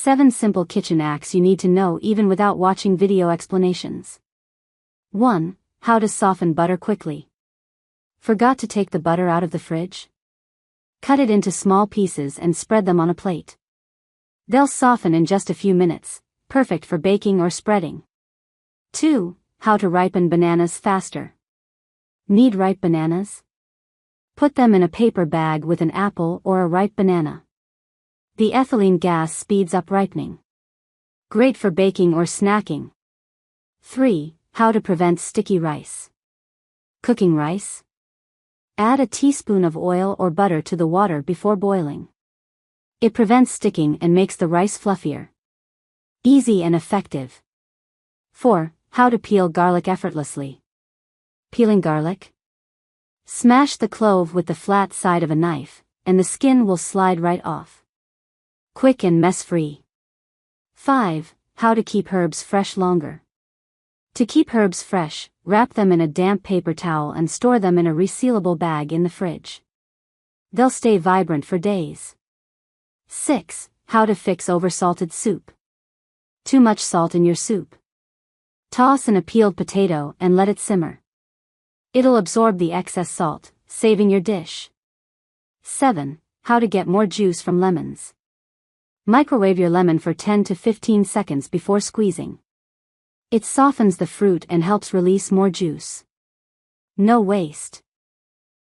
7 simple kitchen hacks you need to know even without watching video explanations. 1. How to soften butter quickly. Forgot to take the butter out of the fridge? Cut it into small pieces and spread them on a plate. They'll soften in just a few minutes, perfect for baking or spreading. 2. How to ripen bananas faster. Need ripe bananas? Put them in a paper bag with an apple or a ripe banana. The ethylene gas speeds up ripening. Great for baking or snacking. 3. How to prevent sticky rice. Cooking rice? Add a teaspoon of oil or butter to the water before boiling. It prevents sticking and makes the rice fluffier. Easy and effective. 4. How to peel garlic effortlessly. Peeling garlic? Smash the clove with the flat side of a knife, and the skin will slide right off. Quick and mess-free. 5. How to keep herbs fresh longer. To keep herbs fresh, wrap them in a damp paper towel and store them in a resealable bag in the fridge. They'll stay vibrant for days. 6. How to fix oversalted soup. Too much salt in your soup? Toss in a peeled potato and let it simmer. It'll absorb the excess salt, saving your dish. 7. How to get more juice from lemons. Microwave your lemon for 10 to 15 seconds before squeezing. It softens the fruit and helps release more juice. No waste.